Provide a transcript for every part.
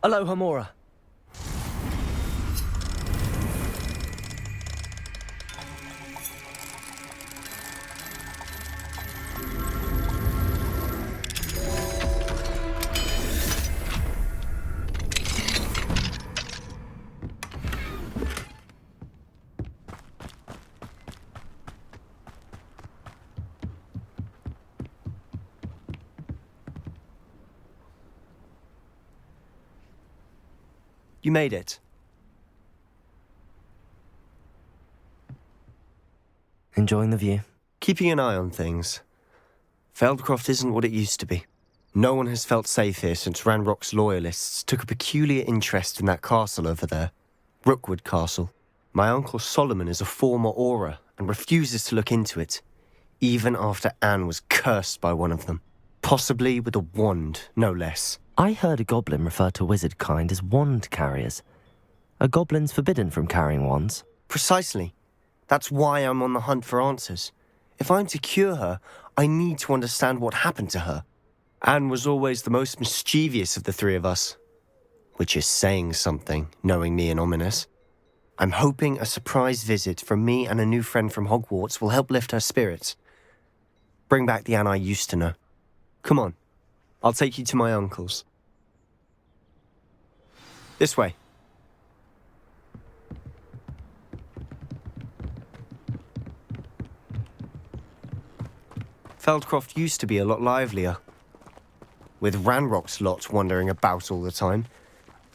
Aloha Mora. You made it. Enjoying the view? Keeping an eye on things. Feldcroft isn't what it used to be. No one has felt safe here since Ranrock's loyalists took a peculiar interest in that castle over there. Rookwood Castle. My uncle Solomon is a former Auror and refuses to look into it, even after Anne was cursed by one of them. Possibly with a wand, no less. I heard a goblin refer to wizard kind as wand carriers. Are goblins forbidden from carrying wands? Precisely. That's why I'm on the hunt for answers. If I'm to cure her, I need to understand what happened to her. Anne was always the most mischievous of the three of us. Which is saying something, knowing me and Ominous. I'm hoping a surprise visit from me and a new friend from Hogwarts will help lift her spirits. Bring back the Anne I used to know. Come on. I'll take you to my uncle's. This way. Feldcroft used to be a lot livelier. With Ranrock's lot wandering about all the time,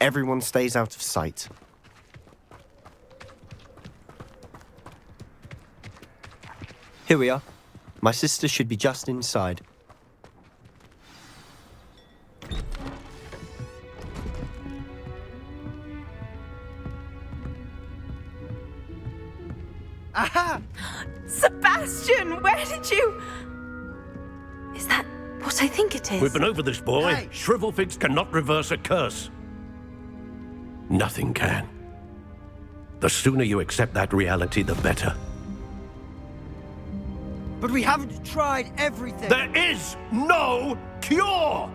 everyone stays out of sight. Here we are. My sister should be just inside. Aha! Sebastian, where did you... Is that what I think it is? We've been over this, boy. Hey. Shrivelfigs cannot reverse a curse. Nothing can. The sooner you accept that reality, the better. But we haven't tried everything. There is no cure!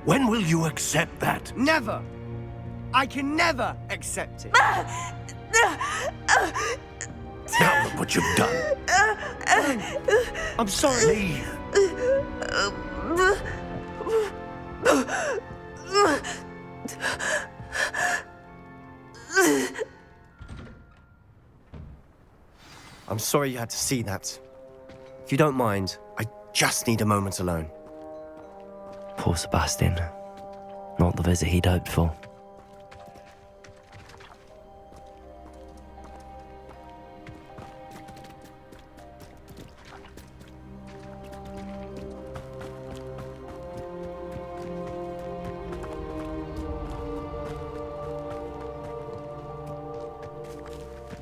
When will you accept that? Never. I can never accept it. Now look what you've done. I'm sorry. Leave. I'm sorry you had to see that. If you don't mind, I just need a moment alone. Poor Sebastian. Not the visit he'd hoped for.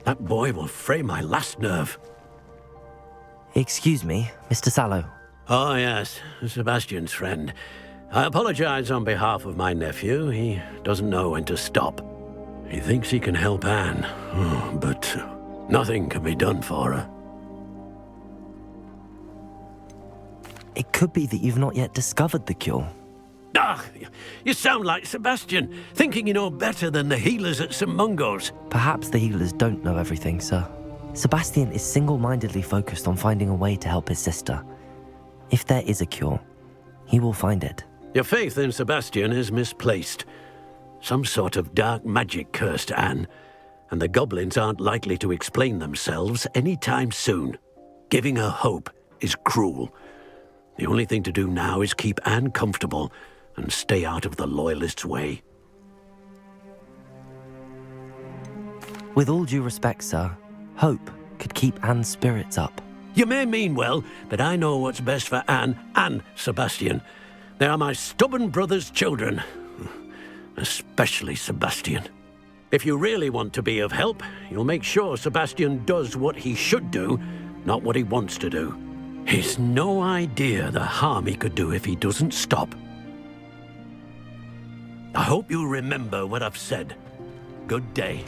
That boy will fray my last nerve. Excuse me, Mr. Sallow. Oh, yes, Sebastian's friend. I apologize on behalf of my nephew. He doesn't know when to stop. He thinks he can help Anne, but nothing can be done for her. It could be that you've not yet discovered the cure. Ah, you sound like Sebastian, thinking you know better than the healers at St. Mungo's. Perhaps the healers don't know everything, sir. Sebastian is single-mindedly focused on finding a way to help his sister. If there is a cure, he will find it. Your faith in Sebastian is misplaced. Some sort of dark magic cursed Anne, and the goblins aren't likely to explain themselves anytime soon. Giving her hope is cruel. The only thing to do now is keep Anne comfortable and stay out of the Loyalists' way. With all due respect, sir, hope could keep Anne's spirits up. You may mean well, but I know what's best for Anne and Sebastian. They are my stubborn brother's children, especially Sebastian. If you really want to be of help, you'll make sure Sebastian does what he should do, not what he wants to do. He's no idea the harm he could do if he doesn't stop. I hope you'll remember what I've said. Good day.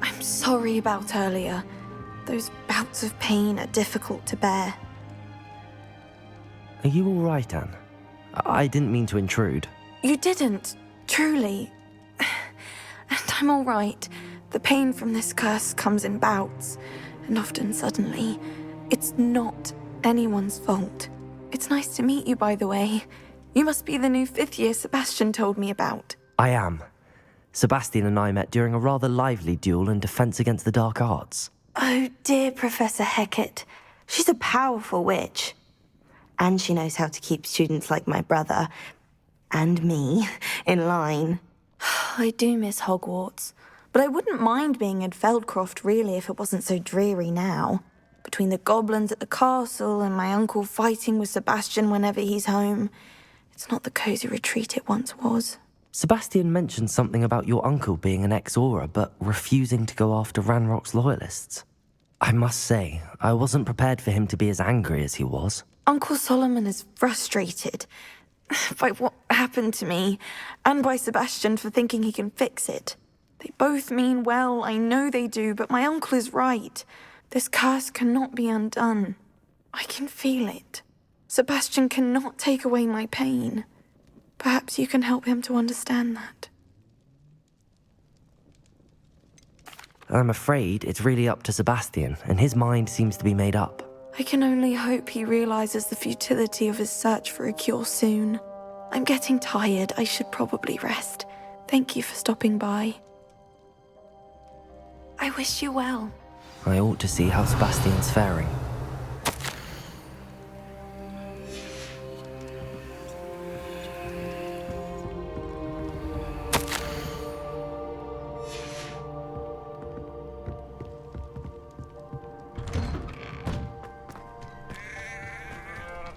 I'm sorry about earlier. Those bouts of pain are difficult to bear. Are you all right, Anne? I didn't mean to intrude. You didn't, truly. And I'm all right. The pain from this curse comes in bouts, and often suddenly. It's not anyone's fault. It's nice to meet you, by the way. You must be the new 5th year Sebastian told me about. I am. Sebastian and I met during a rather lively duel in Defense Against the Dark Arts. Oh, dear Professor Hecat. She's a powerful witch. And she knows how to keep students like my brother, and me, in line. I do miss Hogwarts, but I wouldn't mind being in Feldcroft, really, if it wasn't so dreary now. Between the goblins at the castle and my uncle fighting with Sebastian whenever he's home, it's not the cosy retreat it once was. Sebastian mentioned something about your uncle being an ex-Aura, but refusing to go after Ranrock's loyalists. I must say, I wasn't prepared for him to be as angry as he was. Uncle Solomon is frustrated by what happened to me, and by Sebastian for thinking he can fix it. They both mean well, I know they do, but my uncle is right. This curse cannot be undone. I can feel it. Sebastian cannot take away my pain. Perhaps you can help him to understand that. I'm afraid it's really up to Sebastian, and his mind seems to be made up. I can only hope he realizes the futility of his search for a cure soon. I'm getting tired. I should probably rest. Thank you for stopping by. I wish you well. I ought to see how Sebastian's faring.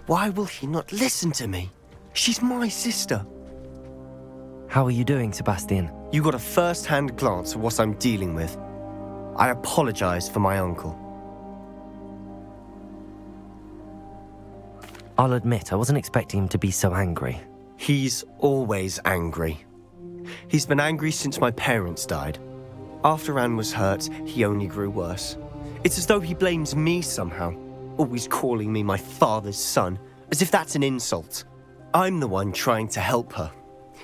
Why will he not listen to me? She's my sister. How are you doing, Sebastian? You got a first-hand glance at what I'm dealing with. I apologize for my uncle. I'll admit, I wasn't expecting him to be so angry. He's always angry. He's been angry since my parents died. After Anne was hurt, he only grew worse. It's as though he blames me somehow, always calling me my father's son, as if that's an insult. I'm the one trying to help her.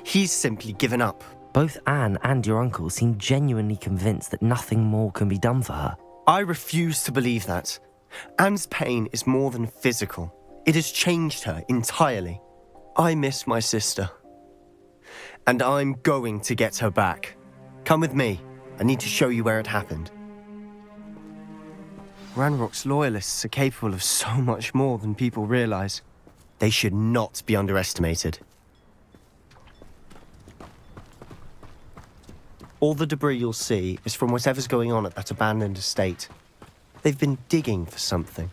He's simply given up. Both Anne and your uncle seem genuinely convinced that nothing more can be done for her. I refuse to believe that. Anne's pain is more than physical. It has changed her entirely. I miss my sister. And I'm going to get her back. Come with me. I need to show you where it happened. Ranrock's loyalists are capable of so much more than people realize. They should not be underestimated. All the debris you'll see is from whatever's going on at that abandoned estate. They've been digging for something.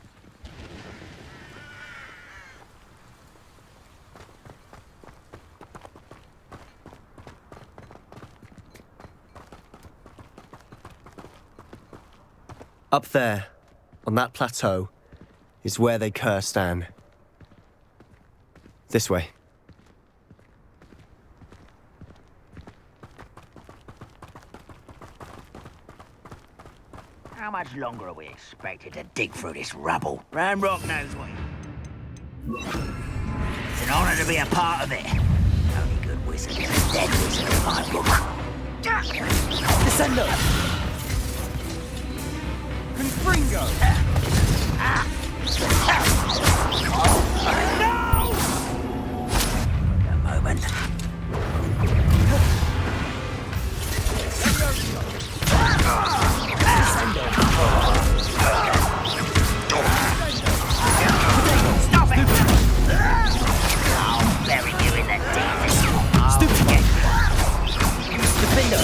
Up there, on that plateau, is where they cursed Anne. This way. How much longer are we expected to dig through this rubble? Ranrock knows what. It's an honor to be a part of it. Only good wizard is a dead wizard in my book. Descendo! Confringo! No! A moment. Stop it! I'll bury you in the deepest. Stupid! Defender!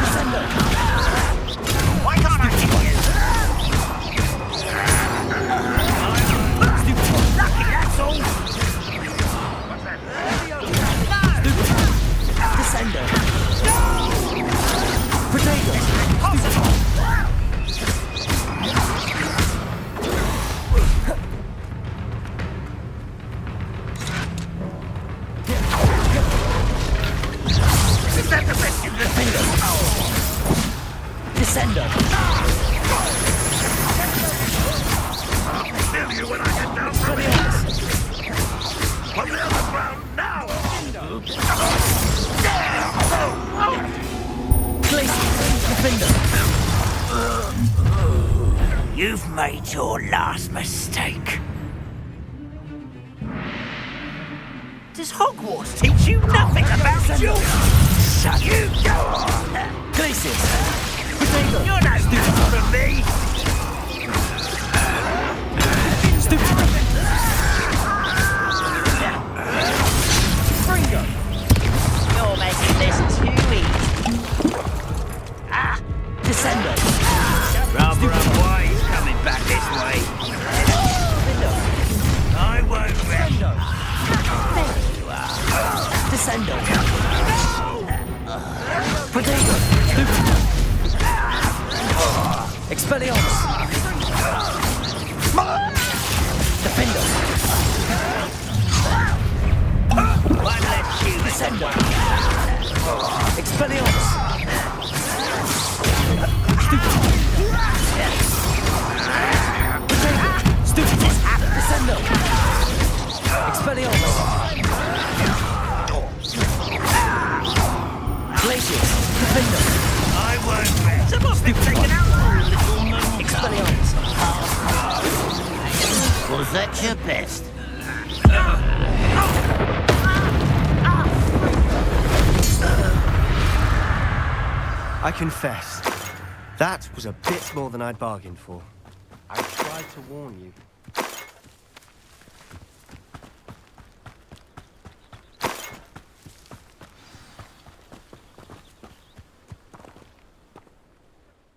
Descendo! Why can't I hit you? You've made your last mistake. Does Hogwarts teach you nothing about children? Shut you go on! Glacius! You're no good for me! You're making this too easy. Descendo! Rather unwise coming back this way. I won't rest. There you are. Descendo! Potato! Expelliarmus! Defendo! One less human. Descendo! Expelliarmus! Stupid! Descendo! Expelliarmus! Glacius! Defendo! I won't rest. Someone's been taken out, little moon. Expelliarmus! Was that your best? I confess, that was a bit more than I'd bargained for. I tried to warn you.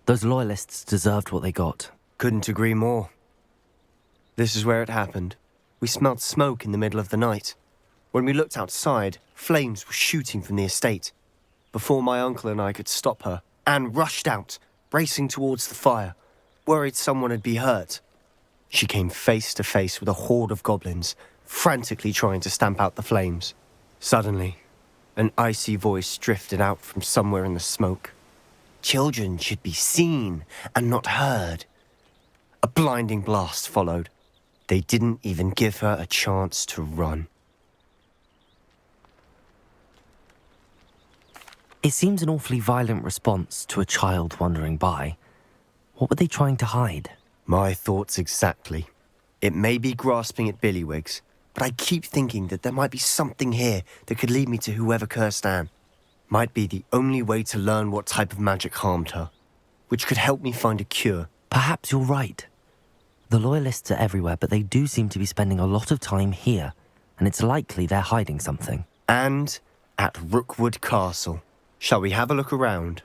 Those loyalists deserved what they got. Couldn't agree more. This is where it happened. We smelled smoke in the middle of the night. When we looked outside, flames were shooting from the estate. Before my uncle and I could stop her, Anne rushed out, racing towards the fire, worried someone had been hurt. She came face to face with a horde of goblins, frantically trying to stamp out the flames. Suddenly, an icy voice drifted out from somewhere in the smoke. Children should be seen and not heard. A blinding blast followed. They didn't even give her a chance to run. It seems an awfully violent response to a child wandering by. What were they trying to hide? My thoughts exactly. It may be grasping at Billywigs, but I keep thinking that there might be something here that could lead me to whoever cursed Anne. Might be the only way to learn what type of magic harmed her, which could help me find a cure. Perhaps you're right. The loyalists are everywhere, but they do seem to be spending a lot of time here, and it's likely they're hiding something. And at Rookwood Castle. Shall we have a look around?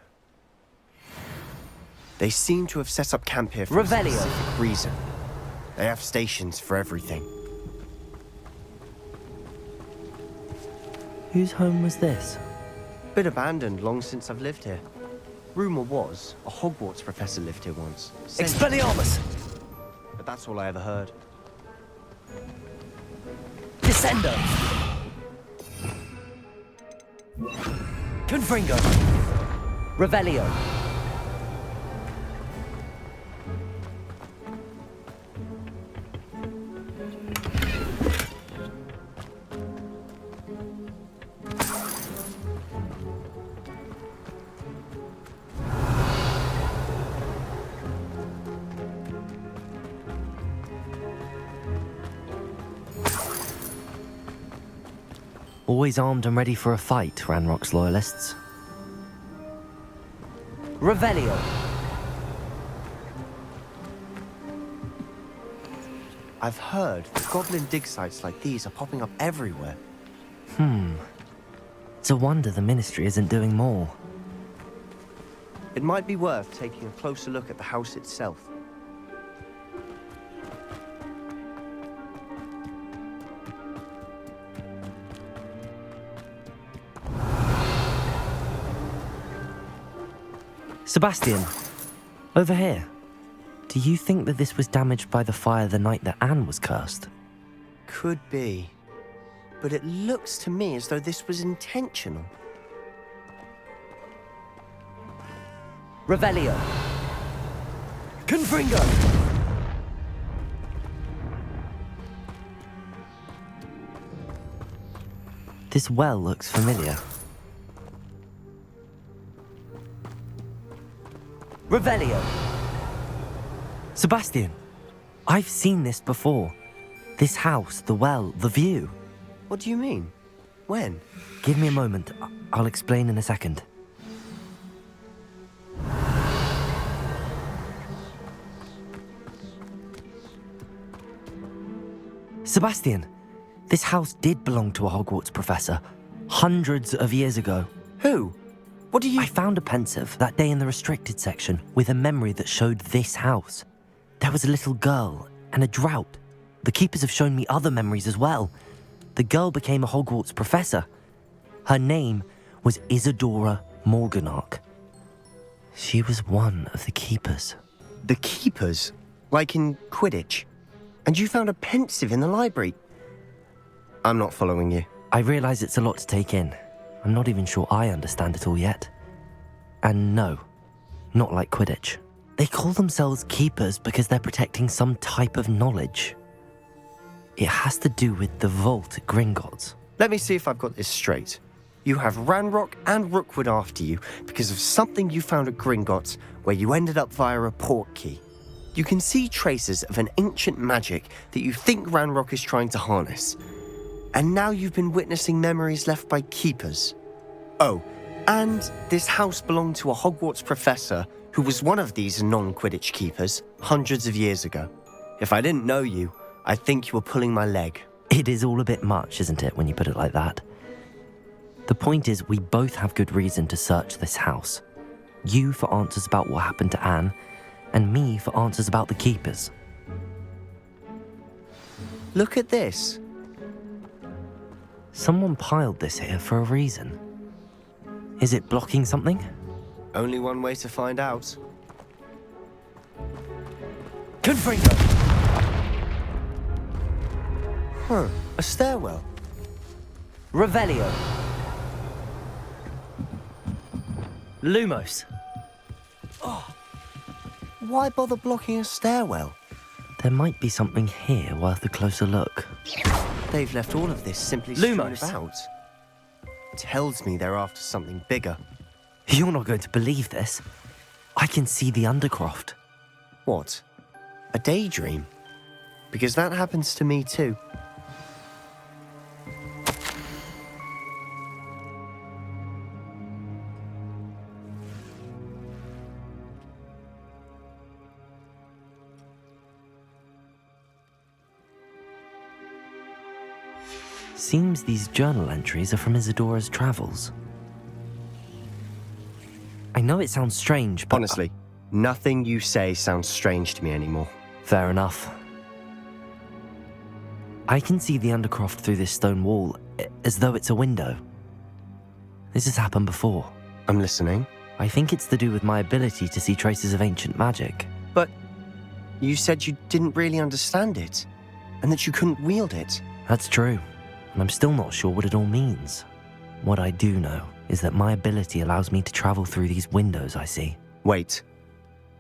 They seem to have set up camp here for a specific reason. They have stations for everything. Whose home was this? Been abandoned long since I've lived here. Rumour was a Hogwarts professor lived here once. Expelliarmus! But that's all I ever heard. Descendo! Confringo! Revelio! Always armed and ready for a fight, Ranrock's loyalists. Revelio! I've heard that goblin dig sites like these are popping up everywhere. It's a wonder the Ministry isn't doing more. It might be worth taking a closer look at the house itself. Sebastian, over here. Do you think that this was damaged by the fire the night that Anne was cursed? Could be. But it looks to me as though this was intentional. Revelio! Confringo! This well looks familiar. Revelio! Sebastian, I've seen this before. This house, the well, the view. What do you mean? When? Give me a moment. I'll explain in a second. Sebastian, this house did belong to a Hogwarts professor, hundreds of years ago. Who? What do you... I found a pensive that day in the restricted section with a memory that showed this house. There was a little girl and a drought. The keepers have shown me other memories as well. The girl became a Hogwarts professor. Her name was Isadora Morganach. She was one of the keepers. The keepers? Like in Quidditch? And you found a pensive in the library? I'm not following you. I realize it's a lot to take in. I'm not even sure I understand it all yet. And no, not like Quidditch. They call themselves keepers because they're protecting some type of knowledge. It has to do with the vault at Gringotts. Let me see if I've got this straight. You have Ranrock and Rookwood after you because of something you found at Gringotts where you ended up via a port key. You can see traces of an ancient magic that you think Ranrock is trying to harness. And now you've been witnessing memories left by keepers. Oh, and this house belonged to a Hogwarts professor who was one of these non-Quidditch keepers hundreds of years ago. If I didn't know you, I think you were pulling my leg. It is all a bit much, isn't it, when you put it like that? The point is, we both have good reason to search this house. You for answers about what happened to Anne, and me for answers about the keepers. Look at this. Someone piled this here for a reason. Is it blocking something? Only one way to find out. Confringo! Huh, a stairwell. Revelio. Lumos. Why bother blocking a stairwell? There might be something here worth a closer look. They've left all of this simply strewn Lumos. about. Tells me they're after something bigger. You're not going to believe this. I can see the Undercroft. What? A daydream? Because that happens to me too. Seems these journal entries are from Isadora's travels. I know it sounds strange, but... Honestly, nothing you say sounds strange to me anymore. Fair enough. I can see the Undercroft through this stone wall, as though it's a window. This has happened before. I'm listening. I think it's to do with my ability to see traces of ancient magic. But you said you didn't really understand it, and that you couldn't wield it. That's true, and I'm still not sure what it all means. What I do know is that my ability allows me to travel through these windows I see. Wait.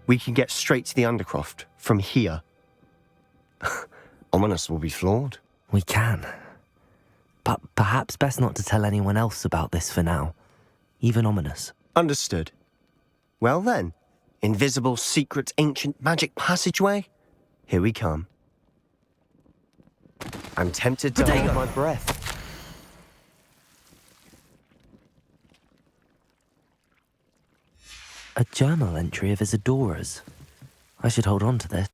We can get straight to the Undercroft from here. Ominous will be flawed. We can. But perhaps best not to tell anyone else about this for now. Even Ominous. Understood. Well then, invisible, secret, ancient magic passageway? Here we come. I'm tempted to hold my breath. A journal entry of Isadora's. I should hold on to this.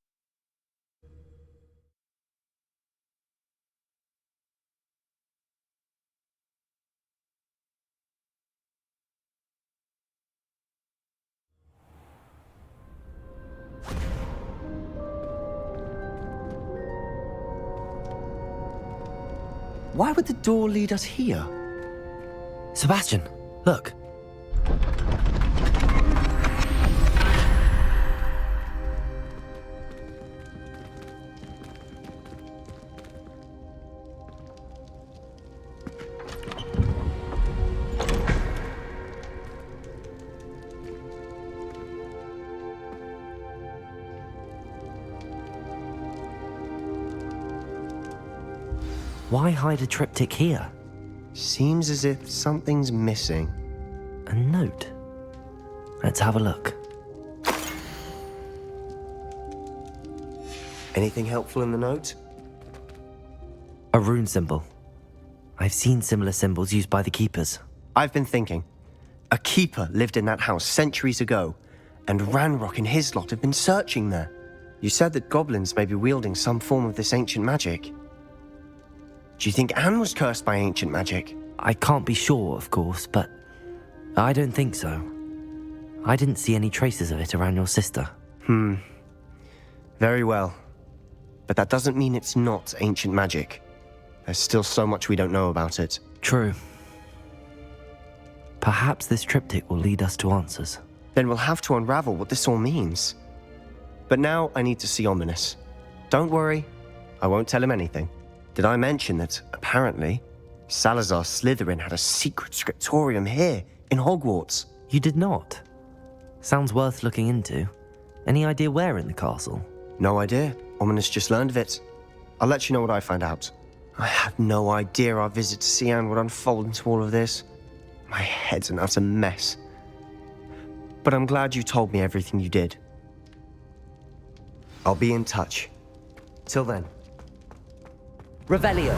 Why would the door lead us here? Sebastian, look. Why hide a triptych here? Seems as if something's missing. A note. Let's have a look. Anything helpful in the note? A rune symbol. I've seen similar symbols used by the keepers. I've been thinking. A keeper lived in that house centuries ago, and Ranrock and his lot have been searching there. You said that goblins may be wielding some form of this ancient magic. Do you think Anne was cursed by ancient magic? I can't be sure, of course, but I don't think so. I didn't see any traces of it around your sister. Very well. But that doesn't mean it's not ancient magic. There's still so much we don't know about it. True. Perhaps this triptych will lead us to answers. Then we'll have to unravel what this all means. But now I need to see Ominous. Don't worry, I won't tell him anything. Did I mention that, apparently, Salazar Slytherin had a secret scriptorium here, in Hogwarts? You did not? Sounds worth looking into. Any idea where in the castle? No idea. Ominous just learned of it. I'll let you know what I find out. I had no idea our visit to Cian would unfold into all of this. My head's an utter mess. But I'm glad you told me everything you did. I'll be in touch. Till then. Revelio.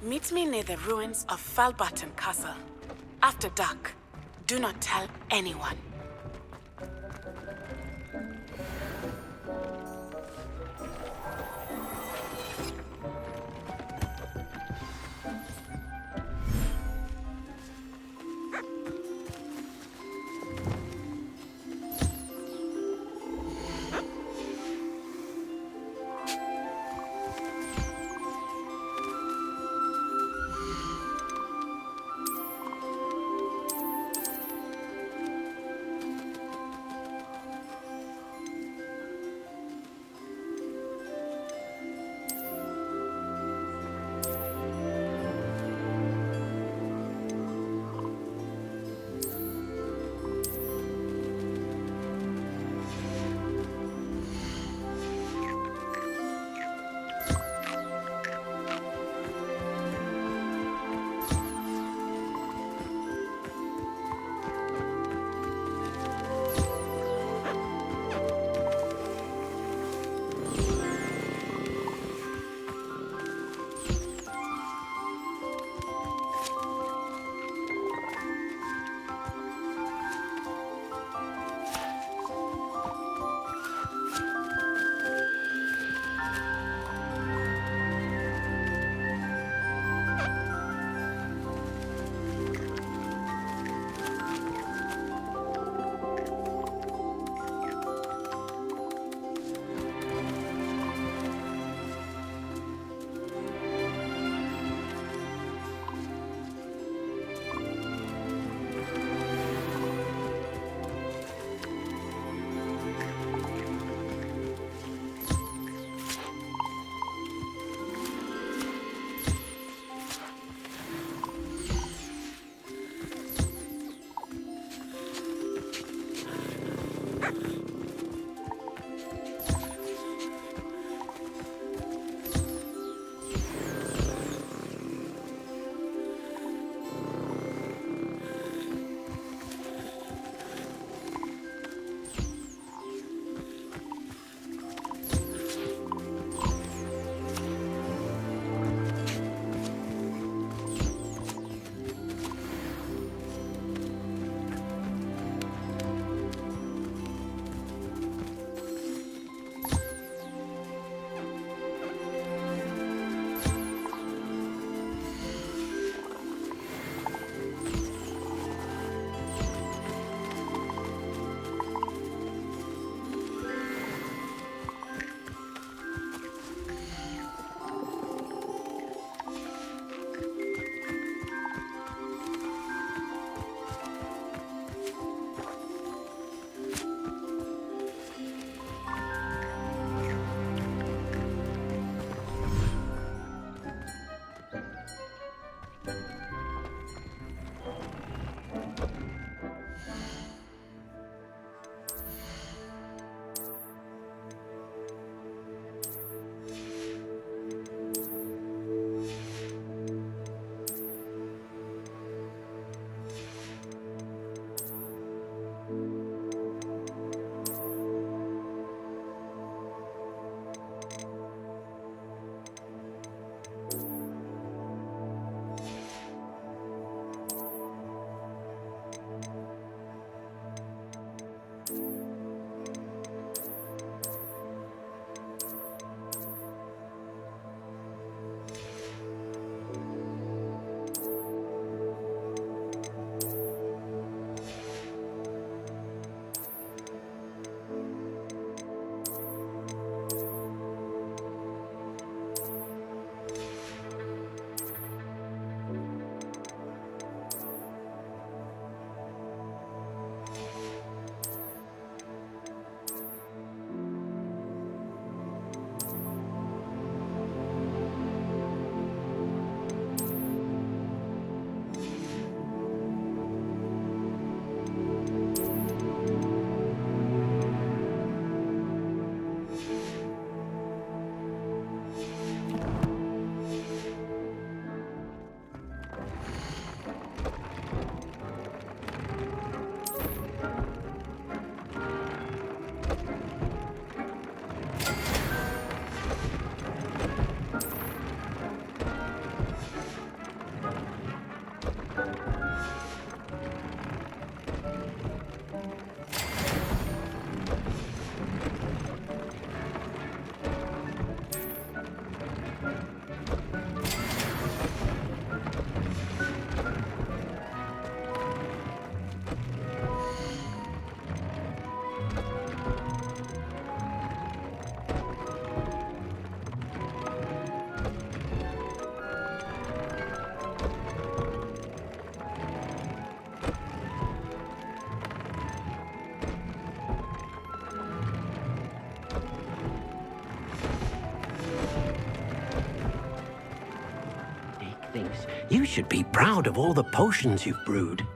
Meet me near the ruins of Falbarton Castle. After dark. Do not tell anyone. thinks you should be proud of all the potions you've brewed.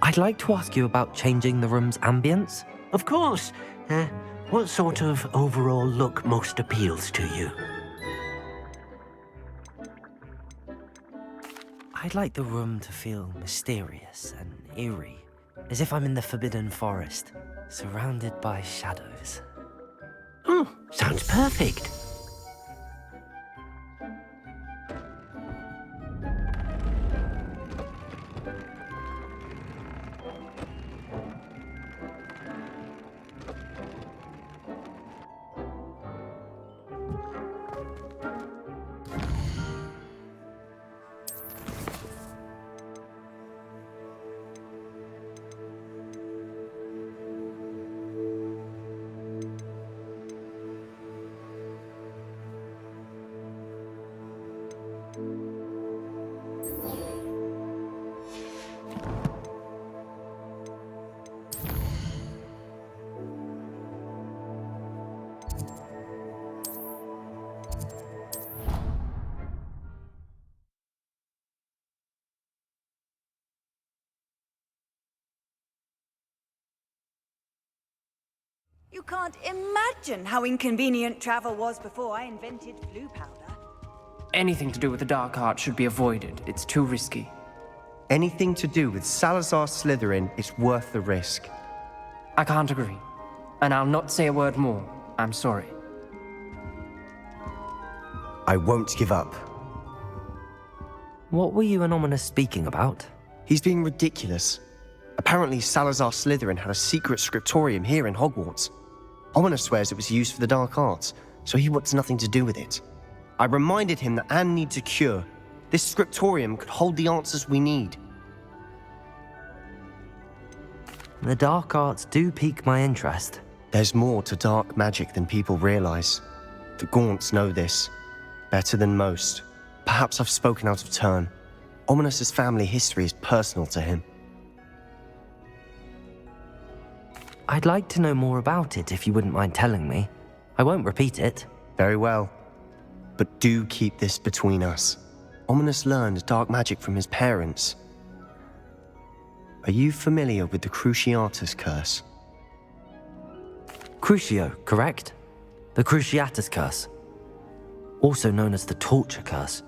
I'd like to ask you about changing the room's ambience. Of course. What sort of overall look most appeals to you? I'd like the room to feel mysterious and eerie, as if I'm in the Forbidden Forest, surrounded by shadows. Oh, sounds perfect. You can't imagine how inconvenient travel was before I invented flu powder. Anything to do with the dark art should be avoided. It's too risky. Anything to do with Salazar Slytherin is worth the risk. I can't agree. And I'll not say a word more. I'm sorry. I won't give up. What were you and Ominous speaking about? He's being ridiculous. Apparently, Salazar Slytherin had a secret scriptorium here in Hogwarts. Ominous swears it was used for the dark arts, so he wants nothing to do with it. I reminded him that Anne needs a cure. This scriptorium could hold the answers we need. The dark arts do pique my interest. There's more to dark magic than people realize. The Gaunts know this, better than most. Perhaps I've spoken out of turn. Ominous's family history is personal to him. I'd like to know more about it if you wouldn't mind telling me. I won't repeat it. Very well. But do keep this between us. Ominous learned dark magic from his parents. Are you familiar with the Cruciatus Curse? Crucio, correct? The Cruciatus Curse, also known as the Torture Curse,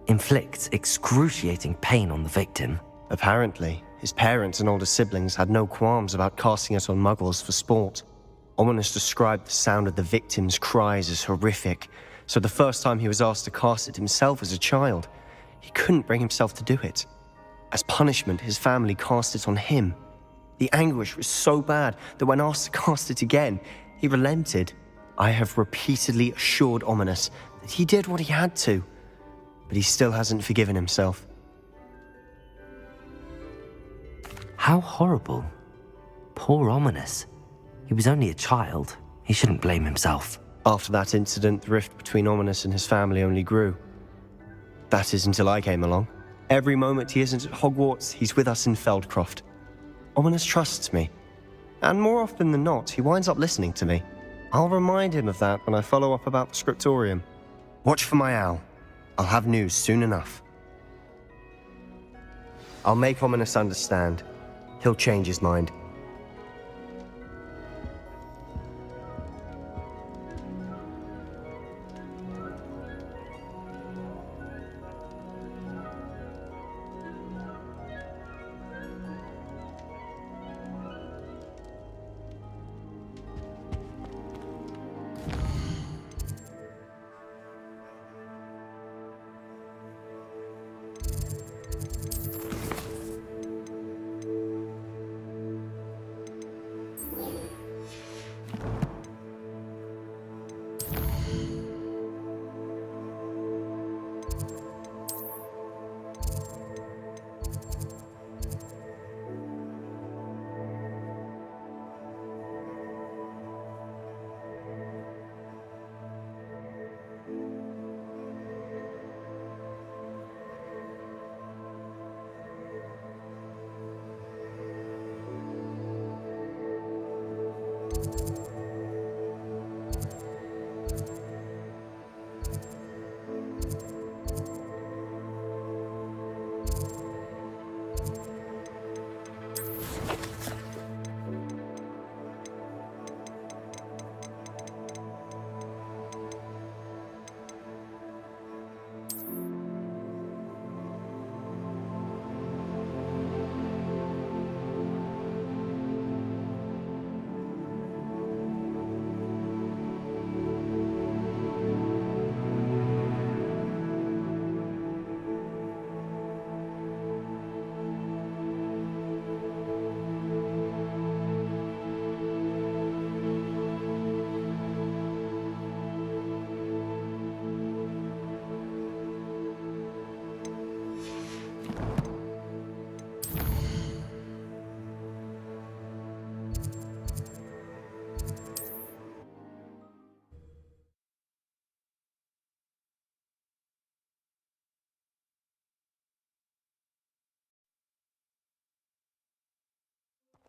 inflicts excruciating pain on the victim. Apparently, his parents and older siblings had no qualms about casting it on muggles for sport. Ominous described the sound of the victim's cries as horrific, so the first time he was asked to cast it himself as a child, he couldn't bring himself to do it. As punishment, his family cast it on him. The anguish was so bad that when asked to cast it again, he relented. I have repeatedly assured Ominous that he did what he had to, but he still hasn't forgiven himself. How horrible. Poor Ominous. He was only a child. He shouldn't blame himself. After that incident, the rift between Ominous and his family only grew. That is until I came along. Every moment he isn't at Hogwarts, he's with us in Feldcroft. Ominous trusts me, and more often than not, he winds up listening to me. I'll remind him of that when I follow up about the scriptorium. Watch for my owl. I'll have news soon enough. I'll make Ominous understand. He'll change his mind.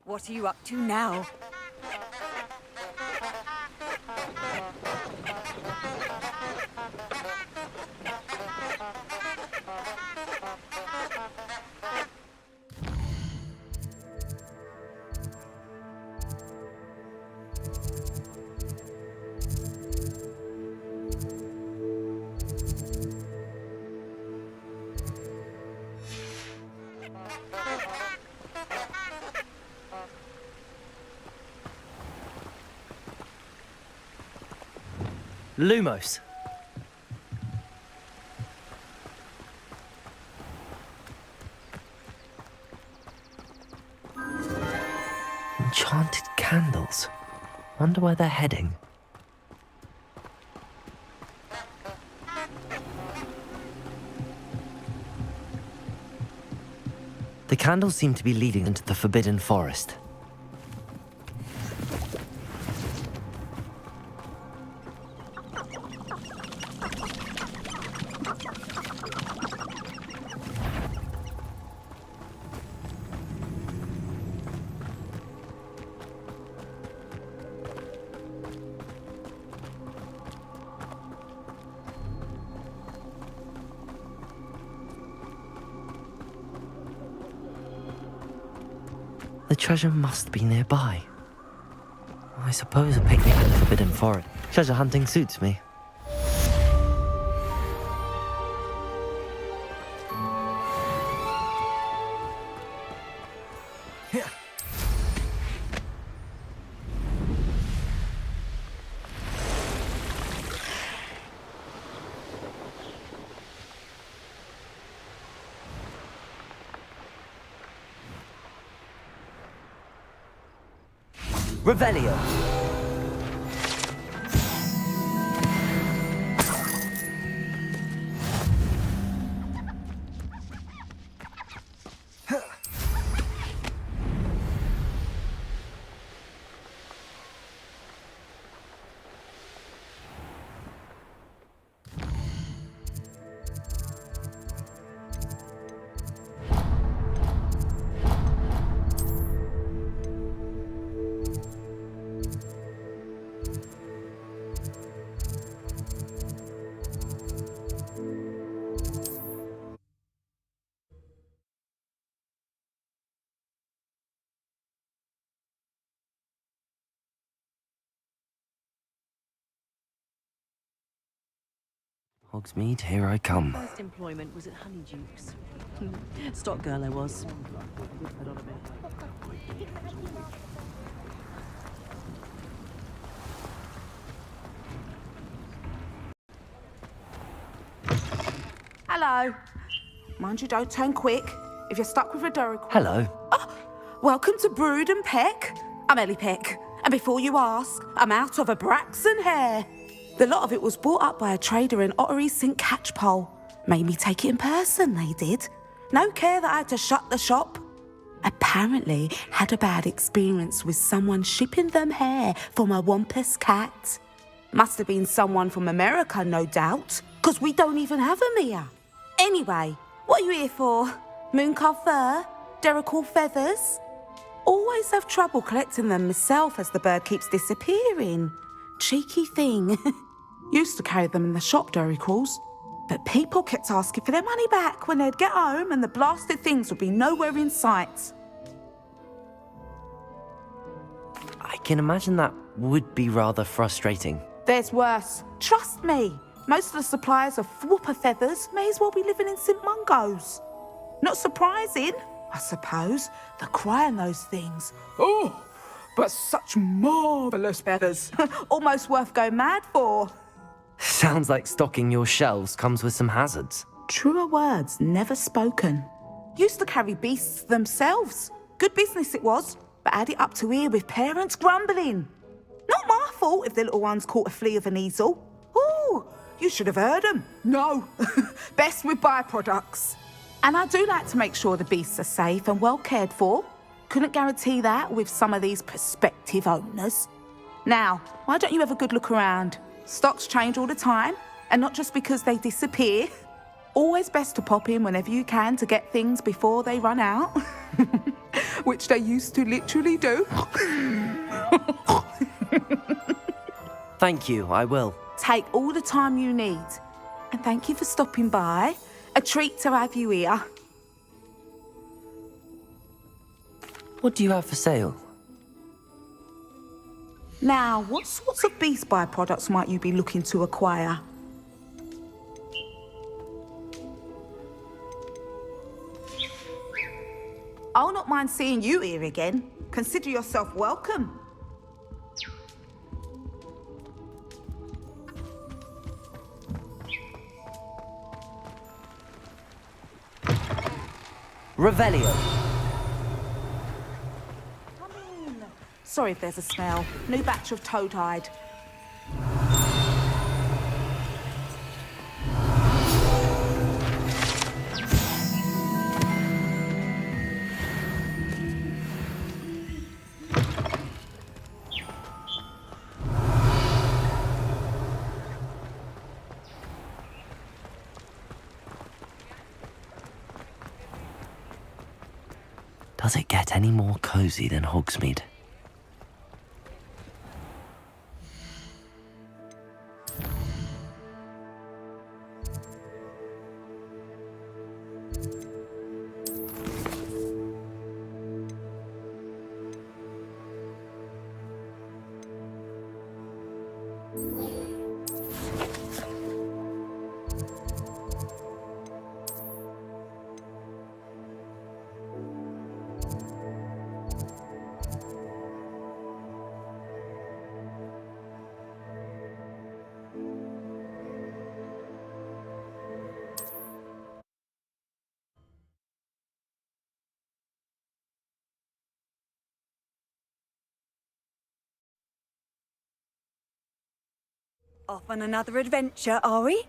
What are you up to now? Lumos. Enchanted candles. Wonder where they're heading. The candles seem to be leading into the Forbidden Forest. The treasure must be nearby. I suppose a picnic in the Forbidden Forest. Treasure hunting suits me. Revelio. Hogsmeade, here I come. First employment was at Honeyduke's. Stock girl I was. Hello. Mind you don't turn quick. If you're stuck with a Dorical... Hello. Oh, welcome to Brood and Peck. I'm Ellie Peck. And before you ask, I'm out of a Braxton hair. The lot of it was bought up by a trader in Ottery St. Catchpole. Made me take it in person, they did. No care that I had to shut the shop. Apparently had a bad experience with someone shipping them hair from a Wampus cat. Must have been someone from America, no doubt, because we don't even have them here. Anyway, what are you here for? Mooncarved fur? Derical feathers? Always have trouble collecting them myself as the bird keeps disappearing. Cheeky thing. Used to carry them in the shop, Derricals. But people kept asking for their money back when they'd get home and the blasted things would be nowhere in sight. I can imagine that would be rather frustrating. There's worse. Trust me. Most of the suppliers of whooper feathers may as well be living in St. Mungo's. Not surprising, I suppose, the cry on those things. Oh, but such marvellous feathers. Almost worth going mad for. Sounds like stocking your shelves comes with some hazards. Truer words never spoken. Used to carry beasts themselves. Good business it was, but had it up to here with parents grumbling. Not my fault if the little ones caught a flea of an easel. Ooh, you should have heard them. No, best with byproducts. And I do like to make sure the beasts are safe and well cared for. Couldn't guarantee that with some of these prospective owners. Now, why don't you have a good look around? Stocks change all the time, and not just because they disappear. Always best to pop in whenever you can to get things before they run out. Which they used to literally do. Thank you, I will. Take all the time you need. And thank you for stopping by. A treat to have you here. What do you have for sale? Now, what sorts of beast byproducts might you be looking to acquire? I'll not mind seeing you here again. Consider yourself welcome. Revelio. Come in. Sorry if there's a smell. New batch of toad-hide. Does it get any more cozy than Hogsmeade? Off on another adventure, are we?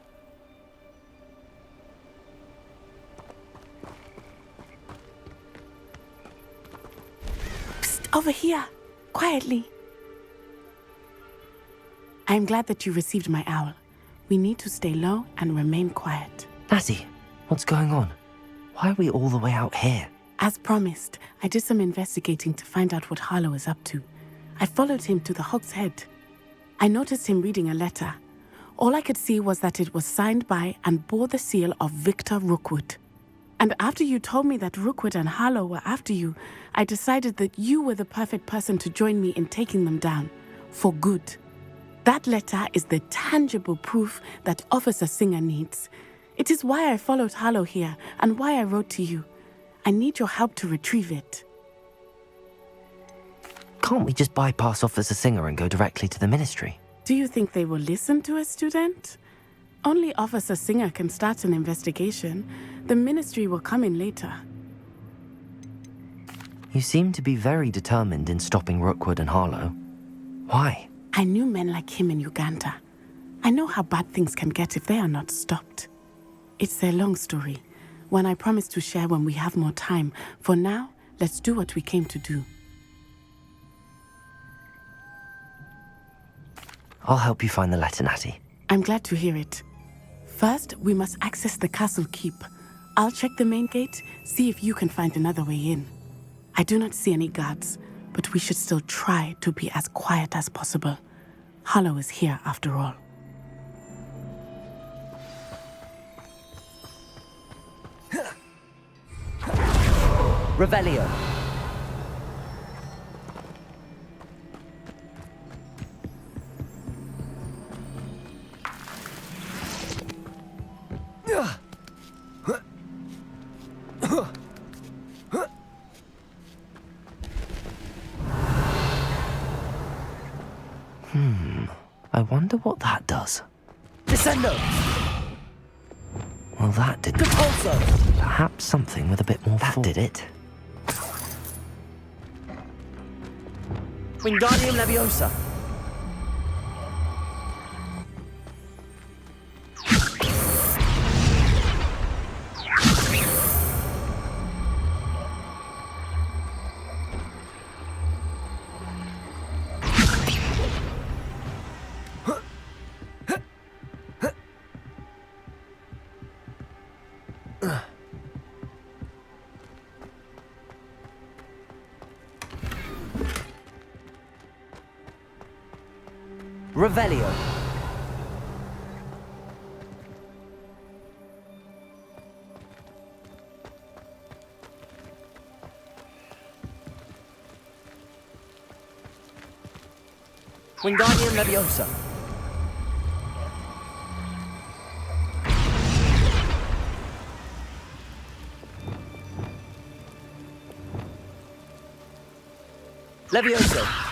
Psst, over here. Quietly. I'm glad that you received my owl. We need to stay low and remain quiet. Natty, what's going on? Why are we all the way out here? As promised, I did some investigating to find out what Harlow is up to. I followed him to the Hog's Head. I noticed him reading a letter. All I could see was that it was signed by and bore the seal of Victor Rookwood. And after you told me that Rookwood and Harlow were after you, I decided that you were the perfect person to join me in taking them down. For good. That letter is the tangible proof that Officer Singer needs. It is why I followed Harlow here and why I wrote to you. I need your help to retrieve it. Can't we just bypass Officer Singer and go directly to the ministry? Do you think they will listen to a student? Only Officer Singer can start an investigation. The ministry will come in later. You seem to be very determined in stopping Rookwood and Harlow. Why? I knew men like him in Uganda. I know how bad things can get if they are not stopped. It's a long story, one I promise to share when we have more time. For now, let's do what we came to do. I'll help you find the letter, Natty. I'm glad to hear it. First, we must access the castle keep. I'll check the main gate, see if you can find another way in. I do not see any guards, but we should still try to be as quiet as possible. Harlow is here after all. Revelio. I wonder what that does. Descendo! Well, that didn't. Repulso! Perhaps something with a bit more force. That did it. Wingardium Leviosa! Revelio. Wingardium Leviosa! Leviosa!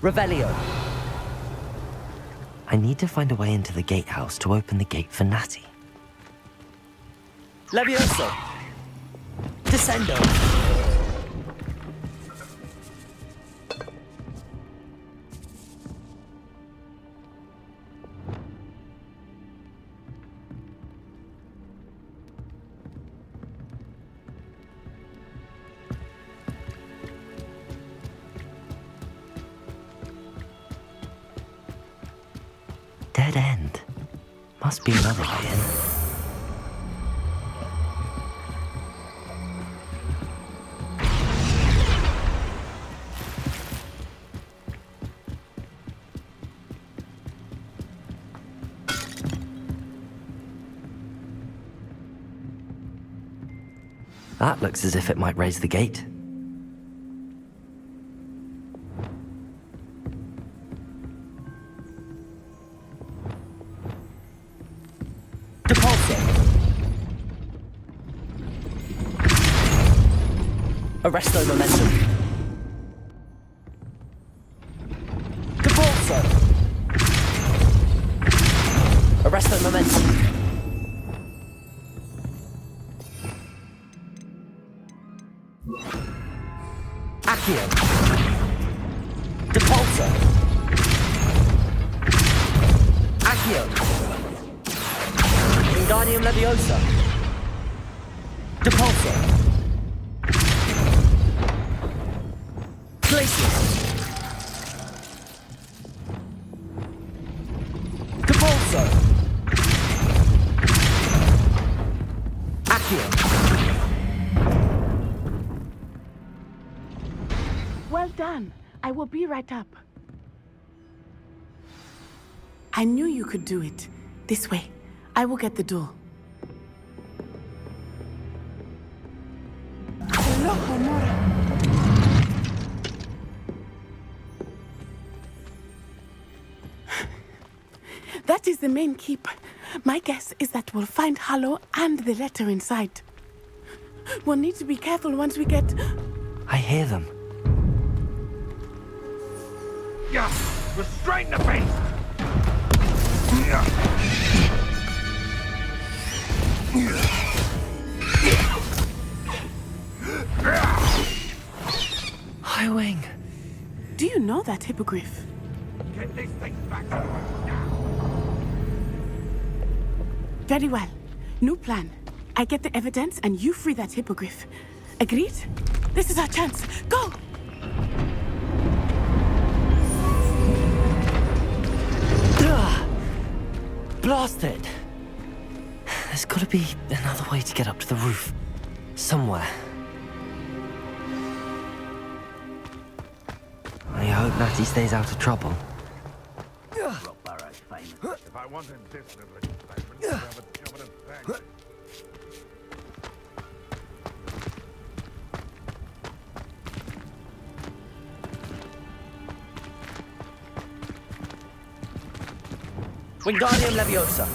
Revelio. I need to find a way into the gatehouse to open the gate for Natty. Leviosa! Descendo! Dead end. Must be another way in. That looks as if it might raise the gate. Arresto momentum. Depulso! Arresto momentum. Accio. Depulso. Accio. Wingardium Leviosa. Depulso. Glacius. Depulso. Accio. Well done. I will be right up. I knew you could do it. This way. I will get the door. Hello, Homura. That is the main keep. My guess is that we'll find Hollow and the letter inside. We'll need to be careful once we get... I hear them. Yeah, restrain the beast! Highwing. Do you know that hippogriff? Get this thing back to us now! Very well. New plan. I get the evidence and you free that hippogriff. Agreed? This is our chance. Go! Blast it! There's gotta be another way to get up to the roof. Somewhere. I hope Natty stays out of trouble. If I wanted this little excitement, I'd have a job at a bank. Wingardium Leviosa.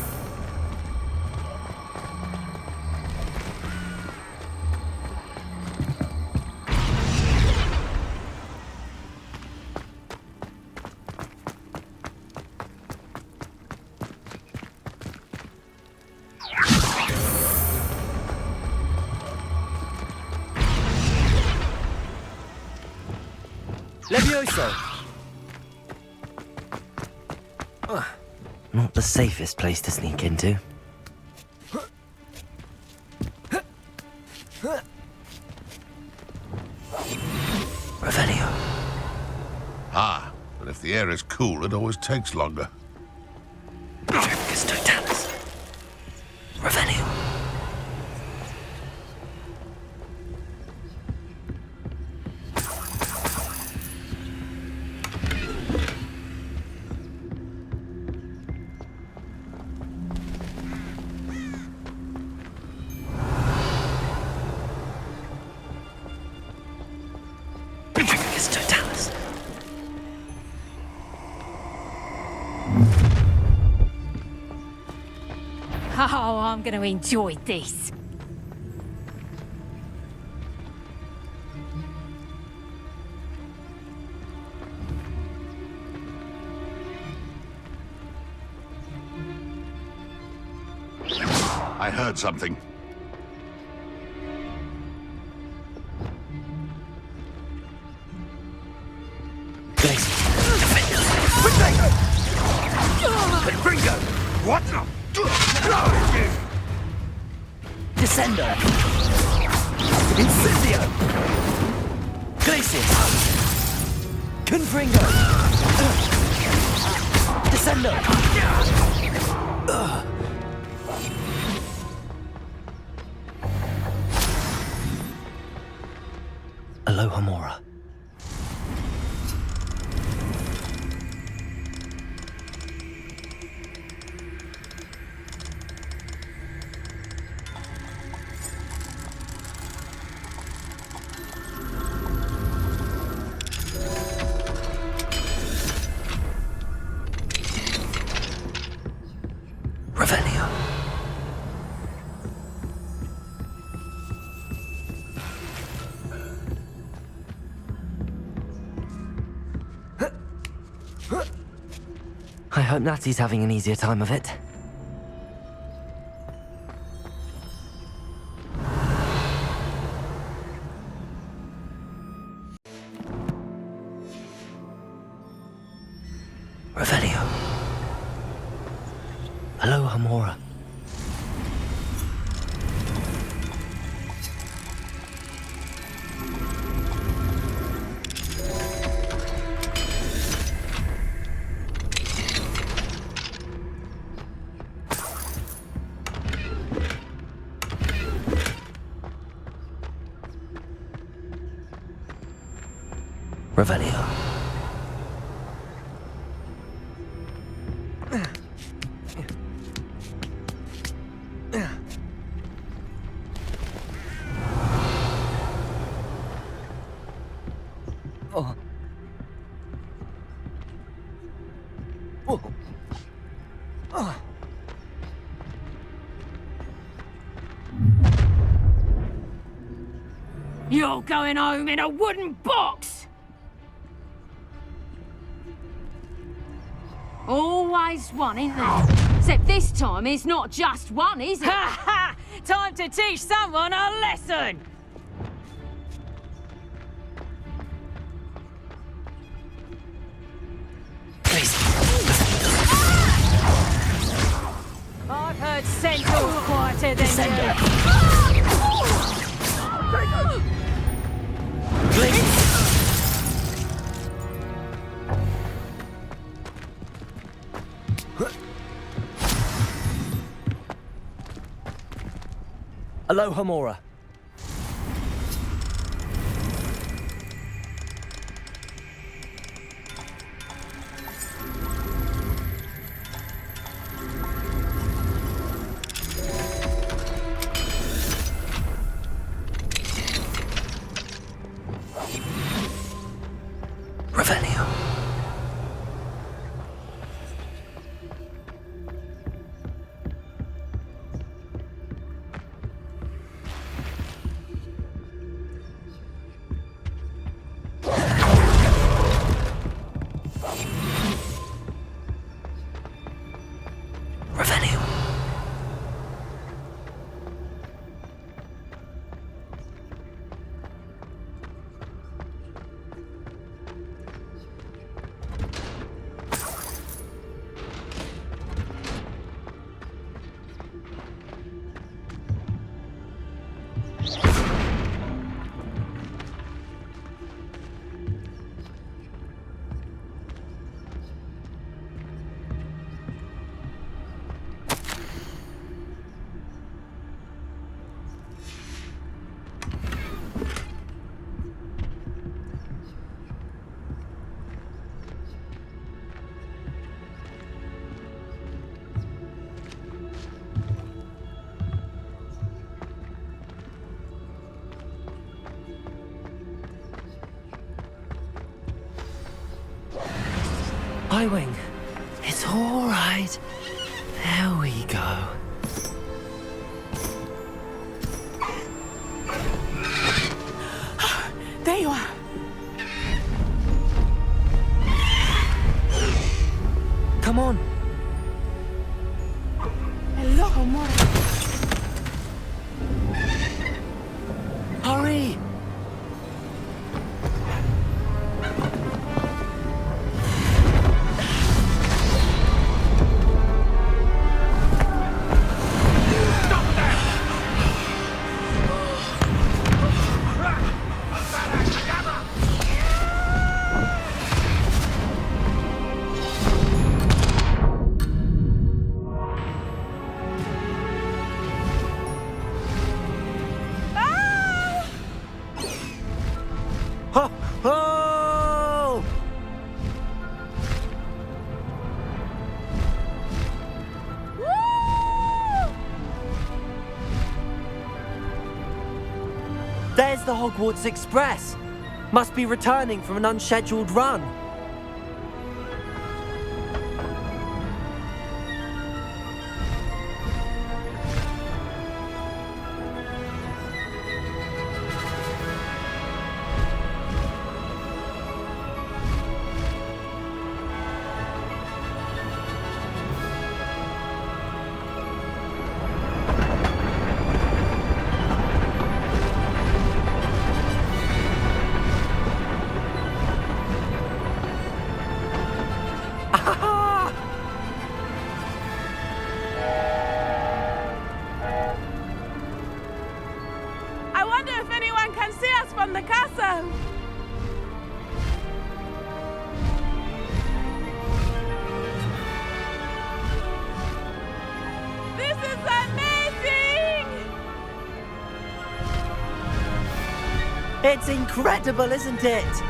Levioso. Not the safest place to sneak into. Revelio. Ah, but if the air is cool, it always takes longer. Triplicus Totalis. Revelio. Oh, I'm going to enjoy this. I heard something. What the? Descendo. Incendio. Glacius. Confringo. Descendo. Aloha Mora. Revelio. I hope Natty's having an easier time of it. Revelio. Oh. Oh. Oh. You're going home in a wooden box! Always one, isn't there? Except this time it's not just one, is it? Ha ha! Time to teach someone a lesson! I've heard Centaur's quieter than Aloha Mora. Revelio. Revelio. Highwing. It's all right. There we go. There you are. Come on. Hello, Mora. Hurry. Oh! There's the Hogwarts Express. Must be returning from an unscheduled run. I wonder if anyone can see us from the castle. This is amazing! It's incredible, isn't it?